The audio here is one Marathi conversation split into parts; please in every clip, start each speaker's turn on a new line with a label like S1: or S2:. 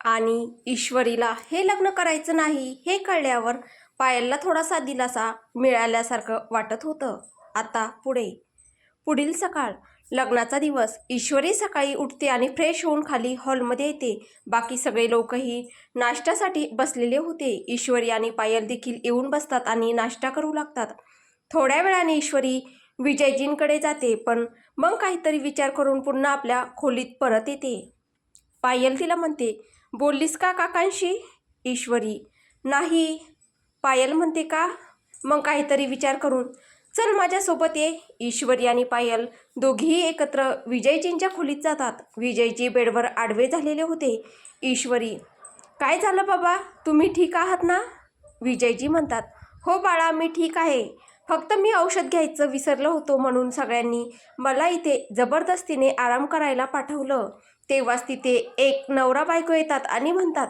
S1: आणि ईश्वरीला हे लग्न करायचं नाही हे कळल्यावर पायलला थोडासा दिलासा मिळाल्यासारखं वाटत होतं. आता पुढील सकाळ. लग्नाचा दिवस. ईश्वरी सकाळी उठते आणि फ्रेश होऊन खाली हॉलमध्ये येते. बाकी सगळे लोकही नाश्त्यासाठी बसलेले होते. ईश्वरी आणि पायल देखील येऊन बसतात आणि नाश्ता करू लागतात. थोड्या वेळाने ईश्वरी विजयजींकडे जाते, पण मग काहीतरी विचार करून पुन्हा आपल्या खोलीत परत येते. पायल तिला म्हणते, बोललीस का काकांशी? ईश्वरी, नाही. पायल म्हणते, का? मग काहीतरी विचार करून, चल माझ्यासोबत ये. ईश्वरी आणि पायल दोघीही एकत्र विजयजींच्या खोलीत जातात. विजयजी बेडवर आडवे झालेले होते. ईश्वरी, काय झालं बाबा, तुम्ही ठीक आहात ना? विजयजी म्हणतात, हो बाळा, मी ठीक आहे. फक्त मी औषध घ्यायचं विसरलो होतो म्हणून सगळ्यांनी मला इथे जबरदस्तीने आराम करायला पाठवलं. तेव्हाच तिथे एक नवरा बायको येतात आणि म्हणतात,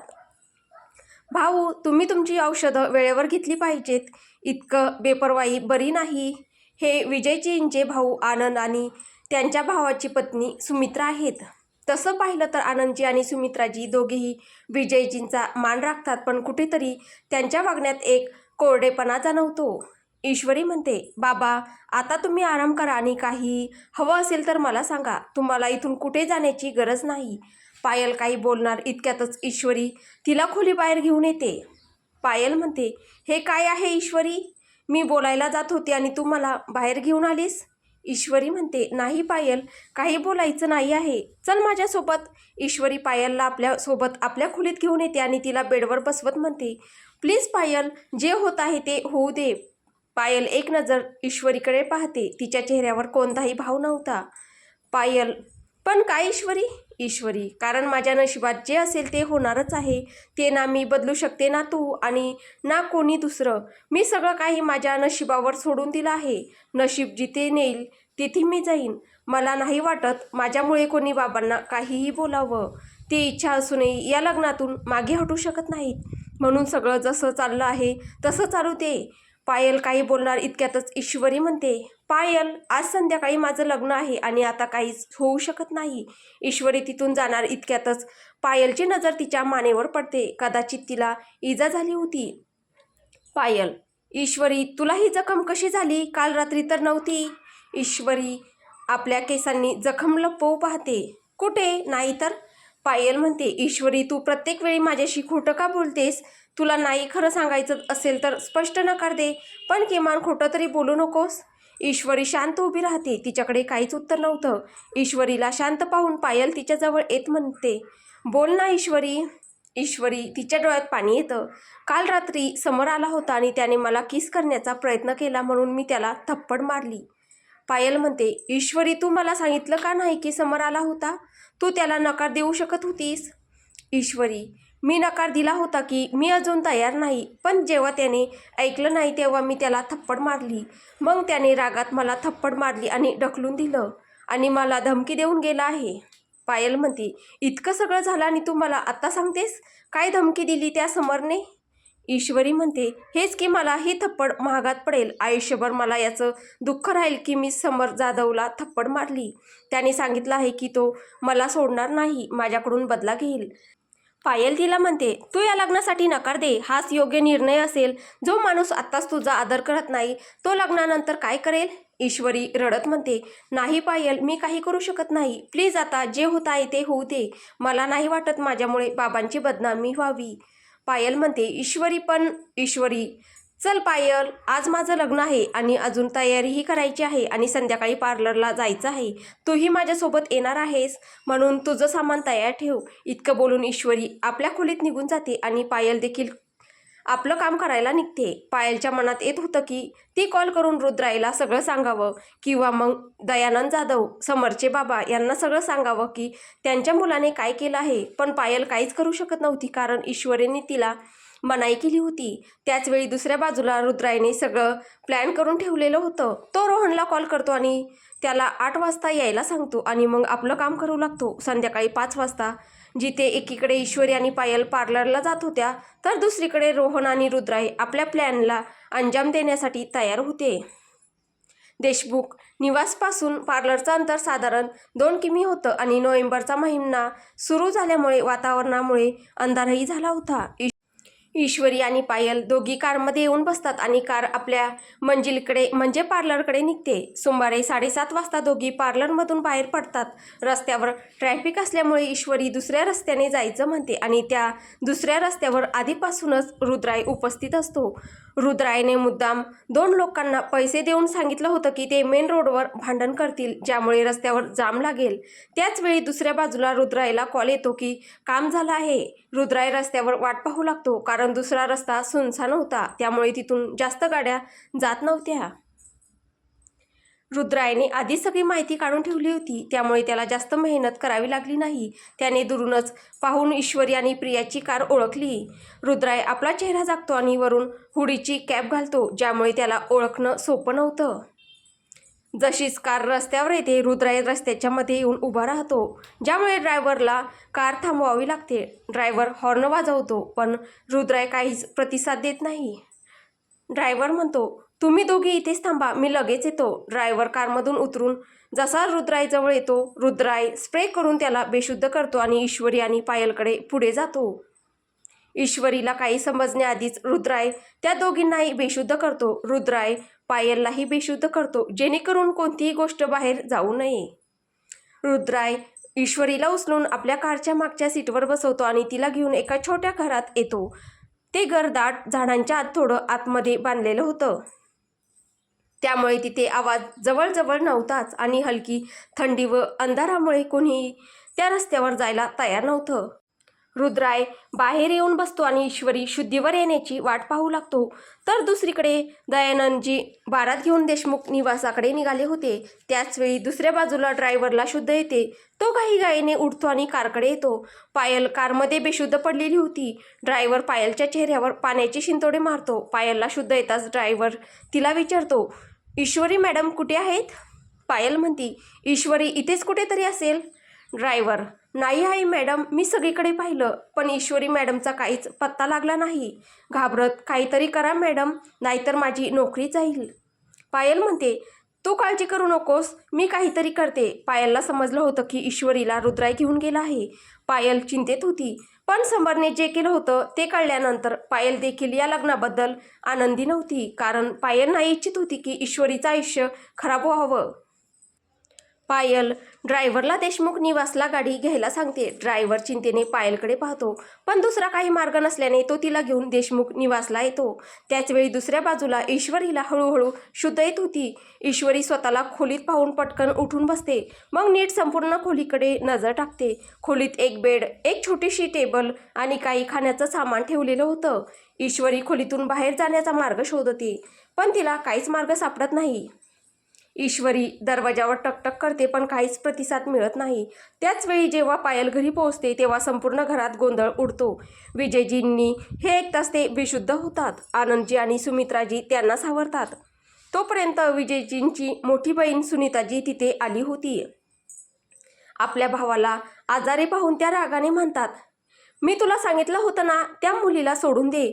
S1: भाऊ, तुम्ही तुमची औषधं वेळेवर घेतली पाहिजेत. इतकं बेपर्वाई बरी नाही. हे विजयजींचे भाऊ आनंद आणि त्यांच्या भावाची पत्नी सुमित्रा आहेत. तसं पाहिलं तर आनंदजी आणि सुमित्राजी दोघेही विजयजींचा मान राखतात, पण कुठेतरी त्यांच्या वागण्यात एक कोरडेपणा जाणवतो. ईश्वरी म्हणते, बाबा, आता तुम्ही आराम करा आणि काही हवं असेल तर मला सांगा. तुम्हाला इथून कुठे जाण्याची गरज नाही. पायल काही बोलणार इतक्यातच ईश्वरी तिला खोलीबाहेर घेऊन येते. पायल म्हणते, हे काय आहे ईश्वरी? मी बोलायला जात होते आणि तू मला बाहेर घेऊन आलीस? ईश्वरी म्हणते, नाही पायल, काही बोलायचं नाही आहे. चल माझ्यासोबत. ईश्वरी पायलला आपल्यासोबत आपल्या खोलीत घेऊन येते आणि तिला बेडवर बसवत म्हणते, प्लीज पायल, जे होत आहे ते होऊ दे. पायल एक नजर ईश्वरीकडे पाहते. तिच्या चेहऱ्यावर कोणताही भाव नव्हता. पायल, पण काय ईश्वरी? ईश्वरी, कारण माझ्या नशिबात जे असेल ते होणारच आहे. ते ना मी बदलू शकते, ना तू आणि ना कोणी दुसरं. मी सगळं काही माझ्या नशिबावर सोडून दिलं आहे. नशीब जिथे नेईल तिथे मी जाईन. मला नाही वाटत माझ्यामुळे कोणी बाबांना काहीही बोलावं. ती इच्छा असूनही या लग्नातून मागे हटू शकत नाहीत. म्हणून सगळं जसं चाललं आहे तसं चालू दे. पायल काही बोलणार इतक्यातच ईश्वरी म्हणते, पायल, आज संध्याकाळी माझं लग्न आहे आणि आता काहीच होऊ शकत नाही. ईश्वरी तिथून जाणार इतक्यातच पायलची नजर तिच्या मानेवर पडते. कदाचित तिला इजा झाली होती. पायल, ईश्वरी, तुला ही जखम कशी झाली? काल रात्री तर नव्हती. ईश्वरी आपल्या केसांनी जखम लपवू पाहते. कुठे? नाही तर. पायल म्हणते, ईश्वरी, तू प्रत्येक वेळी माझ्याशी खोटं का बोलतेस? तुला नाही खरं सांगायचं असेल तर स्पष्ट नकार दे, पण किमान खोटं तरी बोलू नकोस. ईश्वरी शांत उभी राहते. तिच्याकडे काहीच उत्तर नव्हतं. ईश्वरीला शांत पाहून पायल तिच्याजवळ येत म्हणते, बोल ना ईश्वरी. ईश्वरी, तिच्या डोळ्यात पाणी येतं. काल रात्री समर आला होता आणि त्याने मला किस करण्याचा प्रयत्न केला म्हणून मी त्याला थप्पड मारली. पायल म्हणते, ईश्वरी, तू मला सांगितलं का नाही की समर आला होता? तू त्याला नकार देऊ शकत होतीस. ईश्वरी, मी नकार दिला होता की मी अजून तयार नाही, पण जेव्हा त्याने ऐकलं नाही तेव्हा मी त्याला थप्पड मारली. मग त्याने रागात मला थप्पड मारली आणि ढकलून दिलं आणि मला धमकी देऊन गेला आहे. पायल म्हणते, इतकं सगळं झालं आणि तू मला आत्ता सांगतेस? काय धमकी दिली त्या समरने? ईश्वरी म्हणते, हेच की मला ही थप्पड महागात पडेल. आयुष्यभर मला याचं दुःख राहील की मी समर जाधवला थप्पड मारली. त्याने सांगितलं आहे की तो मला सोडणार नाही, माझ्याकडून बदला घेईल. पायल तिला म्हणते, तू या लग्नासाठी नकार दे. हाच योग्य निर्णय असेल. जो माणूस आत्ताच तुझा आदर करत नाही तो लग्नानंतर काय करेल? ईश्वरी रडत म्हणते, नाही पायल, मी काही करू शकत नाही. प्लीज, आता जे होत आहे ते होऊ दे. मला नाही वाटत माझ्यामुळे बाबांची बदनामी व्हावी. पायल म्हणते, ईश्वरी, चल पायल, आज माझं लग्न आहे आणि अजून तयारीही करायची आहे आणि संध्याकाळी पार्लरला जायचं आहे. तूही माझ्यासोबत येणार आहेस, म्हणून तुझं सामान तयार ठेव. इतकं बोलून ईश्वरी आपल्या खोलीत निघून जाते आणि पायल देखील आपलं काम करायला निघते. पायलच्या मनात येत होतं की ती कॉल करून रुद्राईला सगळं सांगावं किंवा मग दयानंद जाधव, समरचे बाबा यांना सगळं सांगावं की त्यांच्या मुलाने काय केलं आहे. पण पायल काहीच करू शकत नव्हती, कारण ईश्वरीने तिला मनाई केली होती. त्याचवेळी दुसऱ्या बाजूला रुद्राईने सगळं प्लॅन करून ठेवलेलं होतं. तो रोहनला कॉल करतो आणि त्याला 8 वाजता यायला सांगतो आणि मग आपलं काम करू लागतो. संध्याकाळी 5 वाजता जिथे एकीकडे ईश्वरी आणि पायल पार्लरला जात होत्या, तर दुसरीकडे रोहन आणि रुद्राई आपल्या प्लॅनला अंजाम देण्यासाठी तयार होते. देशमुख निवासपासून पार्लरचं अंतर साधारण 2 किमी होतं आणि नोव्हेंबरचा महिना सुरू झाल्यामुळे वातावरणामुळे अंधारही झाला होता. ईश्वरी आणि पायल दोघी कारमध्ये येऊन बसतात आणि कार आपल्या मंजिलकडे म्हणजे पार्लरकडे निघते. सुमारे 7:30 वाजता दोघी पार्लरमधून बाहेर पडतात. रस्त्यावर ट्रॅफिक असल्यामुळे ईश्वरी दुसऱ्या रस्त्याने जायचं म्हणते आणि त्या दुसऱ्या रस्त्यावर आधीपासूनच रुद्राय उपस्थित असतो. रुद्रायने मुद्दाम 2 लोकांना पैसे देऊन सांगितलं होतं की ते मेन रोडवर भांडण करतील, ज्यामुळे रस्त्यावर जाम लागेल. त्याचवेळी दुसऱ्या बाजूला रुद्रायला कॉल येतो की काम झालं आहे. रुद्राय रस्त्यावर वाट पाहू लागतो, कारण दुसरा रस्ता सुनसान होता, त्यामुळे तिथून जास्त गाड्या जात नव्हत्या. रुद्रायने आधी सगळी माहिती काढून ठेवली होती, त्यामुळे त्याला जास्त मेहनत करावी लागली नाही. त्याने दुरूनच पाहून ईश्वरी आणि प्रियाची कार ओळखली. रुद्राय आपला चेहरा झाकतो आणि वरून हुडीची कॅप घालतो, ज्यामुळे त्याला ओळखणं सोपं नव्हतं. जशीच कार रस्त्यावर येते, रुद्राय रस्त्याच्या मध्ये येऊन उभा राहतो, ज्यामुळे ड्रायव्हरला कार थांबवावी लागते. ड्रायव्हर हॉर्न वाजवतो, पण रुद्राय काहीच प्रतिसाद देत नाही. ड्रायव्हर म्हणतो, तुम्ही दोघे इथेच थांबा, मी लगेच येतो. ड्रायव्हर कारमधून उतरून जसा रुद्रायजवळ येतो, रुद्राय स्प्रे करून त्याला बेशुद्ध करतो आणि ईश्वरी आणि पायलकडे पुढे जातो. ईश्वरीला काही समजण्याआधीच रुद्राय त्या दोघींनाही बेशुद्ध करतो. रुद्राय पायललाही बेशुद्ध करतो, जेणेकरून कोणतीही गोष्ट बाहेर जाऊ नये. रुद्राय ईश्वरीला उचलून आपल्या कारच्या मागच्या सीटवर बसवतो आणि तिला घेऊन एका छोट्या घरात येतो. ते घर दाट झाडांच्या आत थोडं आतमध्ये बांधलेलं होतं, त्यामुळे तिथे आवाज जवळजवळ नव्हताच आणि हलकी थंडी व अंधारामुळे कोणीही त्या रस्त्यावर जायला तयार नव्हतं. रुद्राय बाहेर येऊन बसतो आणि ईश्वरी शुद्धीवर येण्याची वाट पाहू लागतो. तर दुसरीकडे दयानंदजी बारात घेऊन देशमुख निवासाकडे निघाले होते. त्याचवेळी दुसऱ्या बाजूला ड्रायव्हरला शुद्ध येते. तो घाईघाईने उठतो आणि कारकडे येतो. पायल कारमध्ये बेशुद्ध पडलेली होती. ड्रायव्हर पायलच्या चेहऱ्यावर पाण्याचे शिंतोडे मारतो. पायलला शुद्ध येताच ड्रायव्हर तिला विचारतो, ईश्वरी मॅडम कुठे आहेत? पायल म्हणती, ईश्वरी इथेच कुठेतरी असेल. ड्रायव्हर, नाही आहे मॅडम, मी सगळीकडे पाहिलं, पण ईश्वरी मॅडमचा काहीच पत्ता लागला नाही. घाबरत काहीतरी करा मॅडम, नाहीतर माझी नोकरी जाईल. पायल म्हणते, तू काळजी करू नकोस, मी काहीतरी करते. पायलला समजलं होतं की ईश्वरीला रुद्राय घेऊन गेला आहे. पायल चिंतेत होती, पण समरने जे केलं होतं ते कळल्यानंतर पायल देखील या लग्नाबद्दल आनंदी नव्हती, कारण पायल नाही इच्छित होती की ईश्वरीचं आयुष्य खराब व्हावं. पायल ड्रायव्हरला देशमुख निवासला गाडी घ्यायला सांगते. ड्रायव्हर चिंतेने पायलकडे पाहतो, पण दुसरा काही मार्ग नसल्याने तो तिला घेऊन देशमुख निवासला येतो. त्याचवेळी दुसऱ्या बाजूला ईश्वरीला हळूहळू शुद्ध येत होती. ईश्वरी स्वतःला खोलीत पाहून पटकन उठून बसते, मग नीट संपूर्ण खोलीकडे नजर टाकते. खोलीत एक बेड, एक छोटीशी टेबल आणि काही खाण्याचं सामान ठेवलेलं होतं. ईश्वरी खोलीतून बाहेर जाण्याचा मार्ग शोधते, पण तिला काहीच मार्ग सापडत नाही. ईश्वरी दरवाजावर टकटक करते, पण काहीच प्रतिसाद मिळत नाही. त्याचवेळी जेव्हा पायल घरी पोहोचते, तेव्हा संपूर्ण घरात गोंधळ उडतो. विजयजींनी हे ऐकताच ते बेशुद्ध होतात. आनंदजी आणि सुमित्राजी त्यांना सावरतात. तोपर्यंत विजयजींची मोठी बहीण सुनीताजी तिथे आली होती. आपल्या भावाला आजारी पाहून त्या रागाने म्हणतात, मी तुला सांगितलं होतं ना, त्या मुलीला सोडून दे.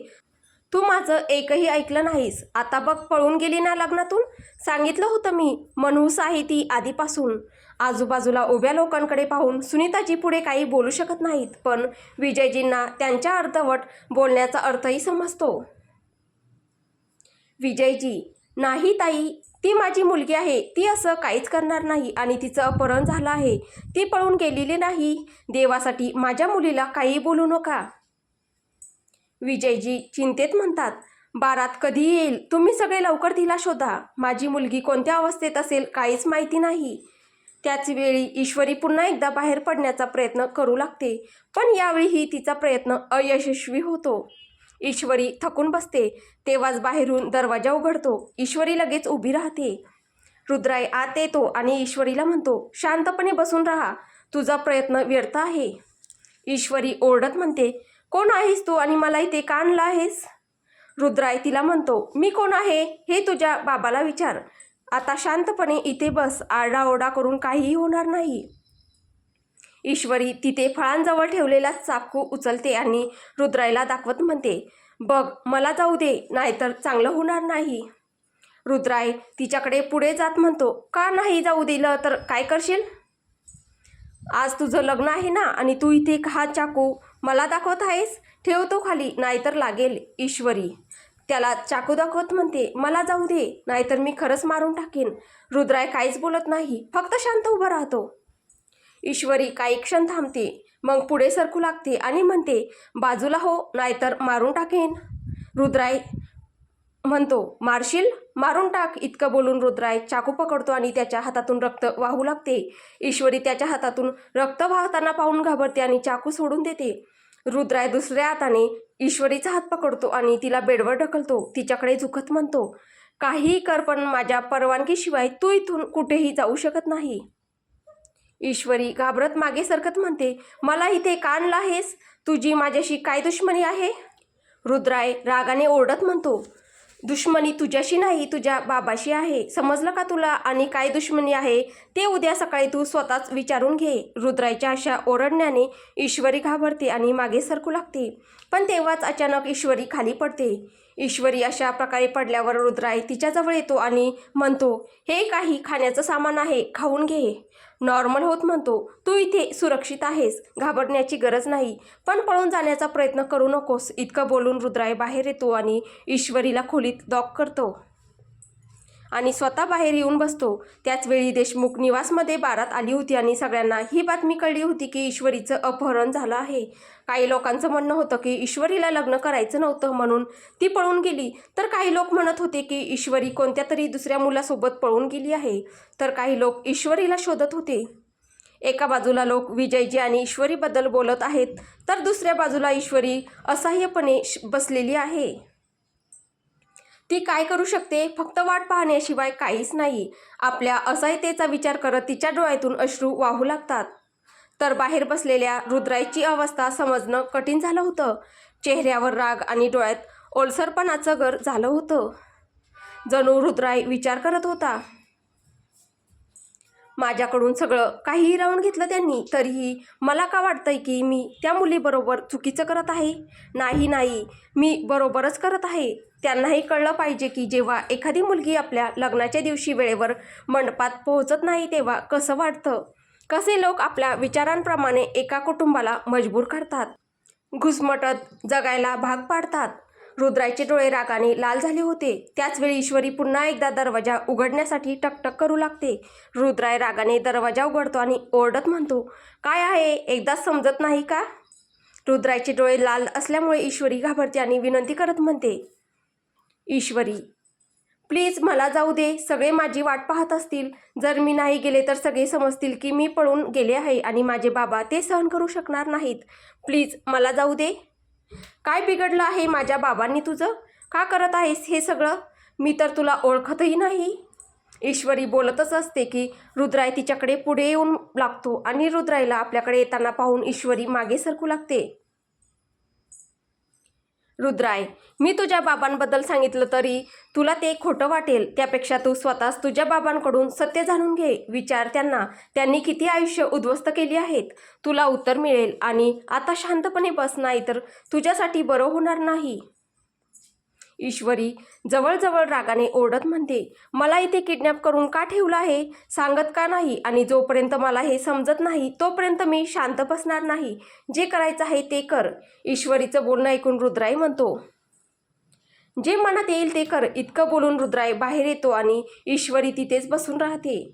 S1: तू माझं एकही ऐकलं नाहीस. आता बघ, पळून गेली ना लग्नातून. सांगितलं होतं मी, मनहूस आहे ती आधीपासून. आजूबाजूला उभ्या लोकांकडे पाहून सुनीताजी पुढे काही बोलू शकत नाहीत, पण विजयजींना त्यांच्या अर्धवट बोलण्याचा अर्थही समजतो. विजयजी, नाही ताई, ती माझी मुलगी आहे. ती असं काहीच करणार नाही आणि तिचं अपहरण झालं आहे. ती पळून गेलेली नाही. देवासाठी माझ्या मुलीला काही बोलू नका. विजयजी चिंतेत म्हणतात, बारात कधी येईल? तुम्ही सगळे लवकर तिला शोधा. माझी मुलगी कोणत्या अवस्थेत असेल काहीच माहिती नाही. त्याचवेळी ईश्वरी पुन्हा एकदा बाहेर पडण्याचा प्रयत्न करू लागते, पण यावेळीही तिचा प्रयत्न अयशस्वी होतो. ईश्वरी थकून बसते. तेव्हाच बाहेरून दरवाजा उघडतो. ईश्वरी लगेच उभी राहते. रुद्राय आत येतो आणि ईश्वरीला म्हणतो, शांतपणे बसून राहा, तुझा प्रयत्न व्यर्थ आहे. ईश्वरी ओरडत म्हणते, कोण आहेस तू आणि मला इथे का आणलं आहेस? रुद्राय तिला म्हणतो, मी कोण आहे हे तुझ्या बाबाला विचार. आता शांतपणे इथे बस. आरडाओरडा करून काहीही होणार नाही. ईश्वरी तिथे फळांजवळ ठेवलेला चाकू उचलते आणि रुद्रायला दाखवत म्हणते, बघ, मला जाऊ दे, नाहीतर चांगलं होणार नाही. रुद्राय तिच्याकडे पुढे जात म्हणतो, का नाही जाऊ दिलं तर काय करशील? आज तुझं लग्न आहे ना, आणि तू इथे हा चाकू मला दाखवत आहेस? ठेवतो खाली, नाहीतर लागेल. ईश्वरी त्याला चाकू दाखवत म्हणते, मला जाऊ दे, नाहीतर मी खरंच मारून टाकेन. रुद्राय काहीच बोलत नाही, फक्त शांत उभा राहतो. ईश्वरी काही क्षण थांबते, मग पुढे सरकू लागते आणि म्हणते, बाजूला हो, नाहीतर मारून टाकेन. रुद्राय म्हणतो, मारशील? मारून टाक. इतकं बोलून रुद्राय चाकू पकडतो आणि त्याच्या हातातून रक्त वाहू लागते. ईश्वरी त्याच्या हातातून रक्त वाहताना पाहून घाबरते आणि चाकू सोडून देते. रुद्राय दुसऱ्या हाताने ईश्वरीचा हात पकडतो आणि तिला बेडवर ढकलतो. तिच्याकडे झुकत म्हणतो, काहीही कर, पण माझ्या परवानगीशिवाय तू इथून कुठेही जाऊ शकत नाही. ईश्वरी घाबरत मागे सरकत म्हणते, मला इथे का आणलं आहेस? तुझी माझ्याशी काय दुश्मनी आहे? रुद्राय रागाने ओरडत म्हणतो, दुश्मनी तुझ्याशी नाही, तुझ्या बाबाशी आहे. समजलं का तुला? आणि काय दुश्मनी आहे ते उद्या सकाळी तू स्वतःच विचारून घे. रुद्रायच्या अशा ओरडण्याने ईश्वरी घाबरते आणि मागे सरकू लागते. पण तेव्हाच अचानक ईश्वरी खाली पडते. ईश्वरी अशा प्रकारे पडल्यावर रुद्राय तिच्याजवळ येतो आणि म्हणतो, हे काही खाण्याचं सामान आहे, खाऊन घे. नॉर्मल होत म्हणतो, तू इथे सुरक्षित आहेस, घाबरण्याची गरज नाही, पण पळून जाण्याचा प्रयत्न करू नकोस. इतकं बोलून रुद्राय बाहेर येतो आणि ईश्वरीला खोलीत लॉक करतो आणि स्वतः बाहेर येऊन बसतो. त्याचवेळी देशमुख निवासमध्ये बारात आली होती आणि सगळ्यांना ही बातमी कळली होती की ईश्वरीचं अपहरण झालं आहे. काही लोकांचं म्हणणं होतं की ईश्वरीला लग्न करायचं नव्हतं म्हणून ती पळून गेली, तर काही लोक म्हणत होते की ईश्वरी कोणत्या तरी दुसऱ्या मुलासोबत पळून गेली आहे, तर काही लोक ईश्वरीला शोधत होते. एका बाजूला लोक विजयजी आणि ईश्वरीबद्दल बोलत आहेत, तर दुसऱ्या बाजूला ईश्वरी असहाय्यपणे बसलेली आहे. ती काय करू शकते? फक्त वाट पाहण्याशिवाय काहीच नाही. आपल्या असहायतेचा विचार करत तिच्या डोळ्यातून अश्रू वाहू लागतात. तर बाहेर बसलेल्या रुद्रायची अवस्था समजणं कठीण झालं होतं. चेहऱ्यावर राग आणि डोळ्यात ओलसरपणाचं घर झालं होतं. जणू रुद्राय विचार करत होता, माझ्याकडून सगळं काहीही राहून घेतलं त्यांनी, तरीही मला का वाटतंय की मी त्या मुलीबरोबर चुकीचं करत आहे? नाही, मी बरोबरच करत आहे. त्यांनाही कळलं पाहिजे की जेव्हा एखादी मुलगी आपल्या लग्नाच्या दिवशी वेळेवर मंडपात पोहोचत नाही तेव्हा कसं वाटतं. कसे लोक आपल्या विचारांप्रमाणे एका कुटुंबाला मजबूर करतात, घुसमटत जगायला भाग पाडतात. रुद्रायचे डोळे रागाने लाल झाले होते. त्याचवेळी ईश्वरी पुन्हा एकदा दरवाजा उघडण्यासाठी टकटक करू लागते. रुद्राय रागाने दरवाजा उघडतो आणि ओरडत म्हणतो, काय आहे, एकदाच समजत नाही का? रुद्रायचे डोळे लाल असल्यामुळे ईश्वरी घाबरते आणि विनंती करत म्हणते, ईश्वरी प्लीज मला जाऊ दे. सगळे माझी वाट पाहत असतील. जर मी नाही गेले तर सगळे समजतील की मी पळून गेले आहे आणि माझे बाबा ते सहन करू शकणार नाहीत. प्लीज मला जाऊ दे. काय बिघडलं आहे माझ्या बाबांनी तुझं? का करत आहेस हे सगळं? मी तर तुला ओळखतही नाही. ईश्वरी बोलतच असते की रुद्राय तिच्याकडे पुढे येऊन लागतो आणि रुद्रायला आपल्याकडे येताना पाहून ईश्वरी मागे सरकू लागते. रुद्राय, मी तुझ्या बाबांबद्दल सांगितलं तरी तुला ते खोटं वाटेल. त्यापेक्षा तू स्वतःच तुझ्या बाबांकडून सत्य जाणून घे. विचार त्यांना, त्यांनी किती आयुष्य उद्ध्वस्त केली आहेत. तुला उत्तर मिळेल. आणि आता शांतपणे बस, नाही तर तुझ्यासाठी बरं होणार नाही. ईश्वरी जवळजवळ रागाने ओरडत म्हणते, मला इथे किडनॅप करून का ठेवलं आहे? सांगत का नाही? आणि जोपर्यंत मला हे समजत नाही तोपर्यंत मी शांत बसणार नाही. जे करायचं आहे ते कर. ईश्वरीचं बोलणं ऐकून रुद्राय म्हणतो, जे मनात येईल ते कर. इतकं बोलून रुद्राय बाहेर येतो आणि ईश्वरी तिथेच बसून राहते.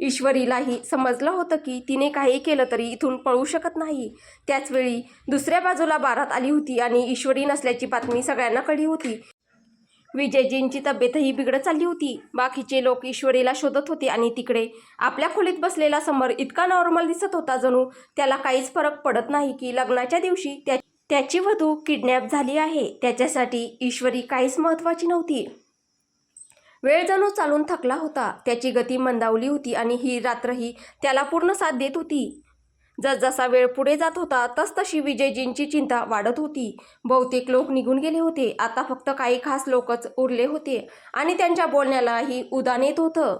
S1: ईश्वरीलाही समजलं होतं की तिने काही केलं तरी इथून पळू शकत नाही. त्याचवेळी दुसऱ्या बाजूला बारात आली होती आणि ईश्वरी नसल्याची बातमी सगळ्यांना कळली होती. विजयजींची तब्येतही बिघडत चालली होती. बाकीचे लोक ईश्वरीला शोधत होते आणि तिकडे आपल्या खोलीत बसलेला समर इतका नॉर्मल दिसत होता, जणू त्याला काहीच फरक पडत नाही की लग्नाच्या दिवशी त्याची वधू किडनॅप झाली आहे. त्याच्यासाठी ईश्वरी काहीच महत्त्वाची नव्हती. वेळ जणू चालून थकला होता. त्याची गती मंदावली होती आणि ही रात्रही त्याला पूर्ण साथ देत होती. जसजसा वेळ पुढे जात होता तसतशी विजयजींची चिंता वाढत होती. बहुतेक लोक निघून गेले होते. आता फक्त काही खास लोकच उरले होते आणि त्यांच्या बोलण्यालाही उधाण येत होतं.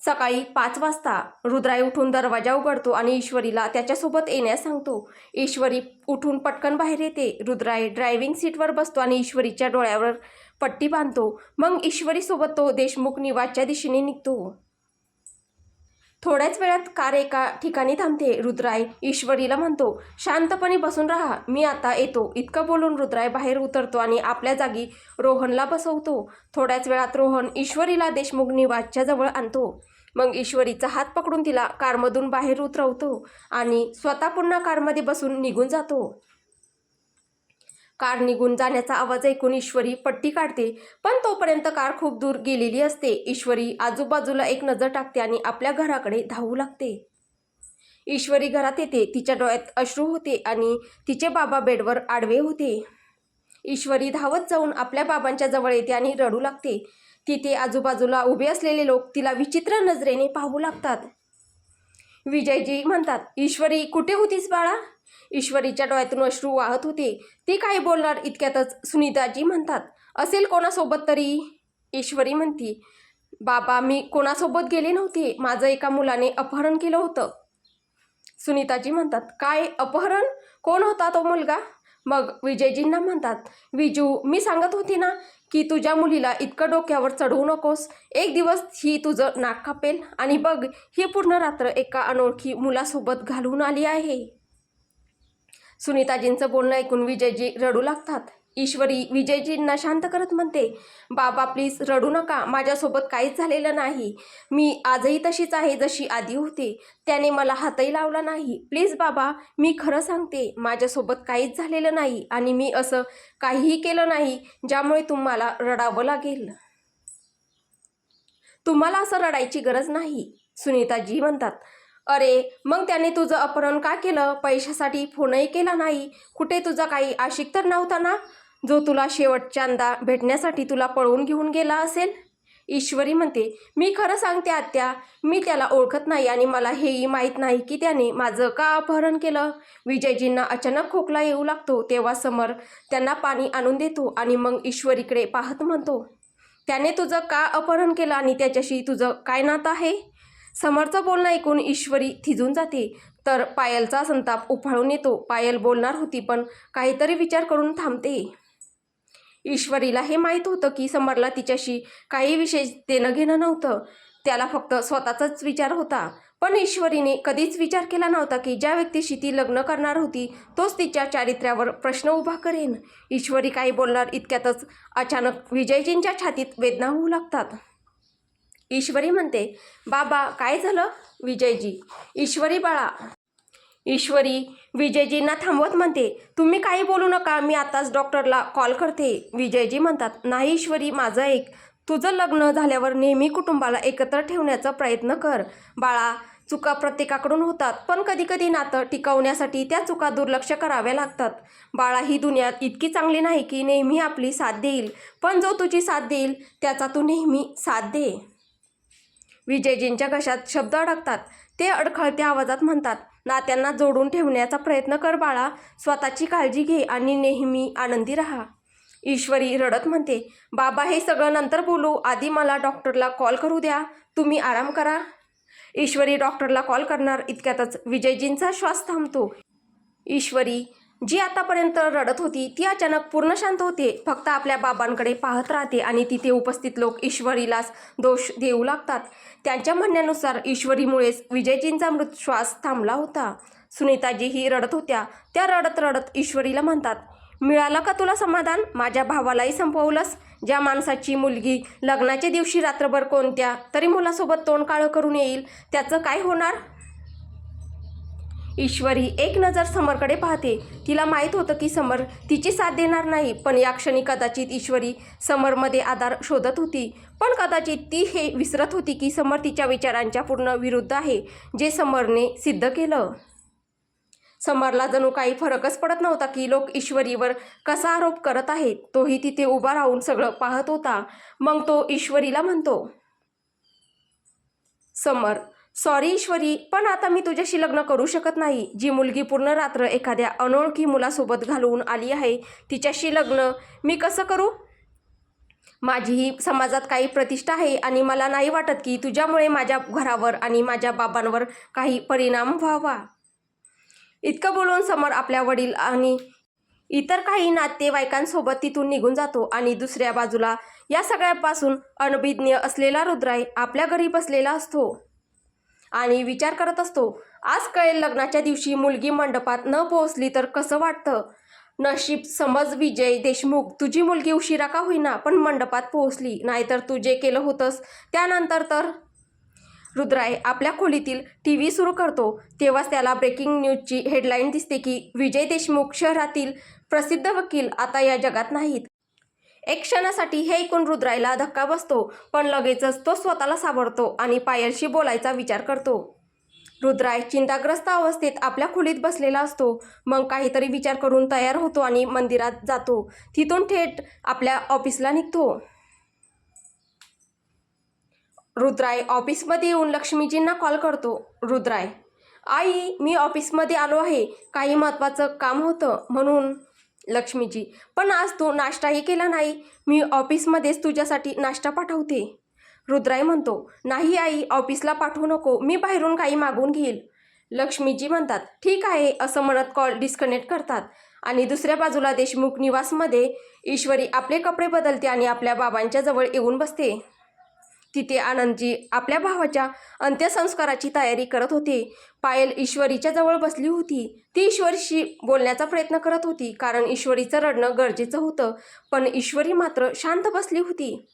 S1: सकाळी 5 वाजता रुद्राय उठून दरवाजा उघडतो आणि ईश्वरीला त्याच्यासोबत येण्यास सांगतो. ईश्वरी उठून पटकन बाहेर येते. रुद्राय ड्रायव्हिंग सीटवर बसतो आणि ईश्वरीच्या डोळ्यावर पट्टी बांधतो. मग ईश्वरीसोबत तो देशमुख निवासच्या दिशेने निघतो. थोड्याच वेळात कार एका ठिकाणी थांबते. रुद्राय ईश्वरीला म्हणतो, शांतपणे बसून राहा, मी आता येतो. इतकं बोलून रुद्राय बाहेर उतरतो आणि आपल्या जागी रोहनला बसवतो. थोड्याच वेळात रोहन ईश्वरीला देशमुख निवासच्या जवळ आणतो. मग ईश्वरीचा हात पकडून तिला कारमधून बाहेर उतरवतो आणि स्वतः पुन्हा कारमध्ये बसून निघून जातो. कार निघून जाण्याचा आवाज ऐकून ईश्वरी पट्टी काढते, पण तोपर्यंत कार खूप दूर गेलेली असते. ईश्वरी आजूबाजूला एक नजर टाकते आणि आपल्या घराकडे धावू लागते. ईश्वरी घरात येते. तिच्या डोळ्यात अश्रू होते आणि तिचे बाबा बेडवर आडवे होते. ईश्वरी धावत जाऊन आपल्या बाबांच्या जवळ येते आणि रडू लागते. तिथे आजूबाजूला उभे असलेले लोक तिला विचित्र नजरेने पाहू लागतात. विजयजी म्हणतात, ईश्वरी कुठे होतीस बाळा? ईश्वरीच्या डोळ्यातून अश्रू वाहत होते. ती काही बोलणार इतक्यातच सुनीताजी म्हणतात, असेल कोणासोबत तरी. ईश्वरी म्हणती, बाबा मी कोणासोबत गेले नव्हते, माझं एका मुलाने अपहरण केलं होतं. सुनीताजी म्हणतात, काय अपहरण? कोण होता तो मुलगा? मग विजयजींना म्हणतात, विजू मी सांगत होती ना की तुझ्या मुलीला इतकं डोक्यावर चढवू नकोस, एक दिवस ही तुझं नाक कापेल. आणि बघ, ही पूर्ण रात्र एका अनोळखी मुलासोबत घालवून आली आहे. सुनीताजींचं बोलणं ऐकून विजयजी रडू लागतात. ईश्वरी विजयजींना शांत करत म्हणते, बाबा प्लीज रडू नका, माझ्यासोबत काहीच झालेलं नाही. मी आजही तशीच आहे जशी आधी होते. त्याने मला हातही लावला नाही. प्लीज बाबा, मी खरं सांगते, माझ्यासोबत काहीच झालेलं नाही आणि मी असं काहीही केलं नाही ज्यामुळे तुम्हाला रडावं लागेल. तुम्हाला असं रडायची गरज नाही. सुनीताजी म्हणतात, अरे मग त्याने तुझं अपहरण का केलं? पैशासाठी फोनही केला नाही. कुठे तुझा काही आशिक तर नव्हता ना, जो तुला शेवटच्यांदा भेटण्यासाठी तुला पळवून घेऊन गेला असेल? ईश्वरी म्हणते, मी खरं सांगते आत्या, मी त्याला ओळखत नाही आणि मला हेही माहीत नाही की त्याने माझं का अपहरण केलं. विजयजींना अचानक खोकला येऊ लागतो. तेव्हा समर त्यांना पाणी आणून देतो आणि मग ईश्वरीकडे पाहत म्हणतो, त्याने तुझं का अपहरण केलं आणि त्याच्याशी तुझं काय नातं आहे? समरचं बोलणं ऐकून ईश्वरी थिजून जाते. तर पायलचा संताप उफाळून येतो. पायल बोलणार होती पण काहीतरी विचार करून थांबते. ईश्वरीला हे माहीत होतं की समरला तिच्याशी काही विशेष देणं घेणं नव्हतं. त्याला फक्त स्वतःचाच विचार होता. पण ईश्वरीने कधीच विचार केला नव्हता की ज्या व्यक्तीशी ती लग्न करणार होती तोच तिच्या चारित्र्यावर प्रश्न उभा करेन. ईश्वरी काही बोलणार इतक्यातच अचानक विजयजींच्या छातीत वेदना होऊ लागतात. ईश्वरी म्हणते, बाबा काय झालं? विजयजी, ईश्वरी बाळा. ईश्वरी विजयजींना थांबवत म्हणते, तुम्ही काही बोलू नका, मी आताच डॉक्टरला कॉल करते. विजयजी म्हणतात, नाही ईश्वरी, माझं ऐक. तुझं लग्न झाल्यावर नेहमी कुटुंबाला एकत्र ठेवण्याचा प्रयत्न कर. बाळा, चुका प्रत्येकाकडून होतात, पण कधीकधी नातं टिकवण्यासाठी त्या चुका दुर्लक्ष कराव्या लागतात. बाळा, ही दुनिया इतकी चांगली नाही की नेहमी आपली साथ देईल, पण जो तुझी साथ देईल त्याचा तू नेहमी साथ दे. विजयजींच्या घशात शब्द अडकतात. ते अडखळत्या आवाजात म्हणतात, नात्यांना जोडून ठेवण्याचा प्रयत्न कर बाळा, स्वतःची काळजी घे आणि नेहमी आनंदी राहा. ईश्वरी रडत म्हणते, बाबा हे सगळं नंतर बोलू, आधी मला डॉक्टरला कॉल करू द्या, तुम्ही आराम करा. ईश्वरी डॉक्टरला कॉल करणार इतक्यातच विजयजींचा श्वास थांबतो. ईश्वरी जी आतापर्यंत रडत होती ती अचानक पूर्ण शांत होते. फक्त आपल्या बाबांकडे पाहत राहते आणि तिथे उपस्थित लोक ईश्वरीलाच दोष देऊ लागतात. त्यांच्या म्हणण्यानुसार ईश्वरीमुळेच विजयजींचा मृत श्वास थांबला होता. सुनीताजीही रडत होत्या. त्या रडत रडत ईश्वरीला म्हणतात, मिळालं का तुला समाधान? माझ्या भावालाही संपवलंस. ज्या माणसाची मुलगी लग्नाच्या दिवशी रात्रभर कोणत्या तरी मुलासोबत तोंड काळं करून येईल त्याचं काय होणार? ईश्वरी एक नजर समरकडे पाहते. तिला माहीत होतं की समर तिची साथ देणार नाही, पण या क्षणी कदाचित ईश्वरी समरमध्ये आधार शोधत होती. पण कदाचित ती हे विसरत होती की समर तिच्या विचारांच्या पूर्ण विरुद्ध आहे, जे समरने सिद्ध केलं. समरला जणू काही फरकच पडत नव्हता की लोक ईश्वरीवर कसा आरोप करत आहेत. तोही तिथे उभा राहून सगळं पाहत होता. मग तो ईश्वरीला म्हणतो, समर सॉरी ईश्वरी, पण आता मी तुझ्याशी लग्न करू शकत नाही. जी मुलगी पूर्ण रात्र एखाद्या अनोळखी मुलासोबत घालवून आली आहे तिच्याशी लग्न मी कसं करू? माझीही समाजात काही प्रतिष्ठा आहे आणि मला नाही वाटत की तुझ्यामुळे माझ्या घरावर आणि माझ्या बाबांवर काही परिणाम व्हावा. इतकं बोलून समर आपल्या वडील आणि इतर काही नातेवाईकांसोबत तिथून निघून जातो आणि दुसऱ्या बाजूला या सगळ्यापासून अनभिज्ञ असलेला रुद्राई आपल्या घरी बसलेला असतो आणि विचार करत असतो, आज कळेल लग्नाच्या दिवशी मुलगी मंडपात न पोहोचली तर कसं वाटतं. नशीब समज विजय देशमुख, तुझी मुलगी उशिरा का होईना पण मंडपात पोहोचली, नाहीतर तू जे केलं होतंस त्यानंतर तर. रुद्राई आपल्या खोलीतील TV सुरू करतो तेव्हाच त्याला ब्रेकिंग न्यूजची हेडलाईन दिसते की विजय देशमुख शहरातील प्रसिद्ध वकील आता या जगात नाहीत. एक क्षणासाठी हे ऐकून रुद्राईला धक्का बसतो, पण लगेचच तो स्वतःला सावरतो आणि पायलशी बोलायचा विचार करतो. रुद्राई चिंताग्रस्त अवस्थेत आपल्या खोलीत बसलेला असतो. मग काहीतरी विचार करून तयार होतो आणि मंदिरात जातो. तिथून थेट आपल्या ऑफिसला निघतो. रुद्राई ऑफिसमध्ये येऊन लक्ष्मीजींना कॉल करतो. रुद्राई, आई मी ऑफिसमध्ये आलो आहे, काही महत्त्वाचं काम होतं म्हणून. लक्ष्मीजी, पण आज तू नाश्ताही केला नाही, मी ऑफिसमध्येच तुझ्यासाठी नाश्ता पाठवते. रुद्राई म्हणतो, नाही आई, ऑफिसला पाठवू नको, मी बाहेरून काही मागवून घेईल. लक्ष्मीजी म्हणतात, ठीक आहे असं म्हणत कॉल डिस्कनेक्ट करतात. आणि दुसऱ्या बाजूला देशमुख निवासमध्ये ईश्वरी आपले कपडे बदलते आणि आपल्या बाबांच्या जवळ येऊन बसते. तिथे आनंदजी आपल्या भावाच्या अंत्यसंस्काराची तयारी करत होते. पायल ईश्वरीच्या जवळ बसली होती. ती ईश्वरीशी बोलण्याचा प्रयत्न करत होती कारण ईश्वरीचं रडणं गरजेचं होतं, पण ईश्वरी मात्र शांत बसली होती.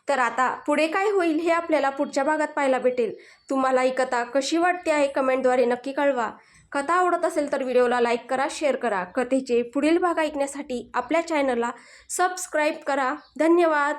S1: तर आता पुढे काय होईल हे आपल्याला पुढच्या भागात पाहायला भेटेल. तुम्हाला ही कथा कशी वाटते आहे कमेंटद्वारे नक्की कळवा. कथा आवडत असेल तर व्हिडिओला लाईक करा, शेअर करा. कथेचे पुढील भाग ऐकण्यासाठी आपल्या चॅनलला सबस्क्राईब करा. धन्यवाद.